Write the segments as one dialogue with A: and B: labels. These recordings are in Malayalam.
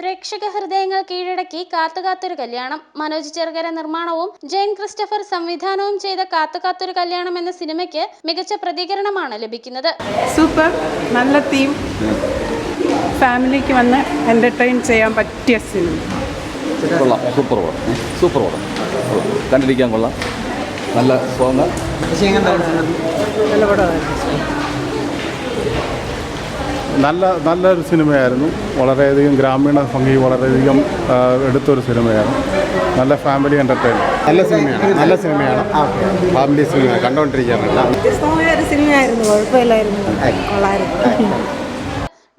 A: പ്രേക്ഷക ഹൃദയങ്ങൾ കീഴടക്കി കാത്തുകാത്തൊരു കല്യാണം. മനോജ് ചെറുകര നിർമ്മാണവും ജെയിൻ ക്രിസ്റ്റഫർ സംവിധാനവും ചെയ്ത കാത്തുകാത്തൊരു കല്യാണം എന്ന സിനിമയ്ക്ക് മികച്ച പ്രതികരണമാണ് ലഭിക്കുന്നത്.
B: സൂപ്പർ, നല്ല തീം, ഫാമിലിക്ക് വന്ന് എന്റർടൈൻ ചെയ്യാൻ പറ്റിയ സിനിമ.
C: കൊള്ളാം, സൂപ്പർ പടം, സൂപ്പർ പടം, കണ്ടിരിക്കാൻ കൊള്ളാം. നല്ല സോങ്,
B: നല്ല പടമായിരുന്നു.
D: നല്ലൊരു സിനിമയായിരുന്നു. വളരെയധികം ഗ്രാമീണ ഭംഗി വളരെയധികം എടുത്തൊരു സിനിമയാണ്. നല്ല ഫാമിലി എൻ്റർടൈൻമെൻറ്റ്. നല്ല സിനിമയാണ്. ഫാമിലി സിനിമ കണ്ടുകൊണ്ടിരിക്കാറുണ്ട്.
B: വ്യത്യസ്തമായ ഒരു സിനിമയായിരുന്നു, കുഴപ്പമില്ലായിരുന്നു, കൊള്ളായിരുന്നു.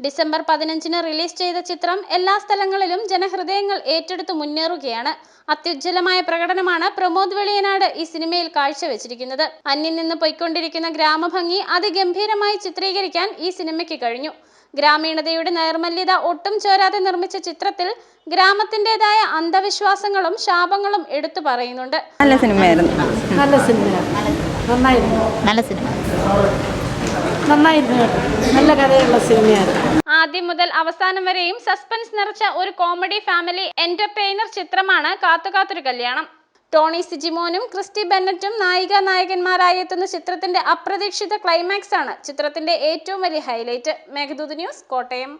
A: ഡിസംബർ 15-ന് റിലീസ് ചെയ്ത ചിത്രം എല്ലാ സ്ഥലങ്ങളിലും ജനഹൃദയങ്ങൾ ഏറ്റെടുത്ത് മുന്നേറുകയാണ്. അത്യുജ്വലമായ പ്രകടനമാണ് പ്രമോദ് വെളിയനാട് ഈ സിനിമയിൽ കാഴ്ചവെച്ചിരിക്കുന്നത്. അന്യം നിന്ന് പോയിക്കൊണ്ടിരിക്കുന്ന ഗ്രാമഭംഗി അതിഗംഭീരമായി ചിത്രീകരിക്കാൻ ഈ സിനിമയ്ക്ക് കഴിഞ്ഞു. ഗ്രാമീണതയുടെ നൈർമല്യത ഒട്ടും ചോരാതെ നിർമ്മിച്ച ചിത്രത്തിൽ ഗ്രാമത്തിൻ്റെതായ അന്ധവിശ്വാസങ്ങളും ശാപങ്ങളും എടുത്തു പറയുന്നുണ്ട്.
B: നല്ല സിനിമയായിരുന്നു. നന്നായിരുന്നു, നല്ല കഥയുള്ള സിനിമയായിരുന്നു.
A: ആദ്യം മുതൽ അവസാനം വരെയും സസ്പെൻസ് നിറച്ച ഒരു കോമഡി ഫാമിലി എന്റർടൈനർ ചിത്രമാണ് കാത്തുകാത്തൊരു കല്യാണം. ടോണി സിജിമോനും ക്രിസ്റ്റി ബെന്നറ്റും നായികന്മാരായി എത്തുന്ന ചിത്രത്തിന്റെ അപ്രതീക്ഷിത ക്ലൈമാക്സ് ആണ് ചിത്രത്തിന്റെ ഏറ്റവും വലിയ ഹൈലൈറ്റ്. മേഘദൂത് ന്യൂസ്, കോട്ടയം.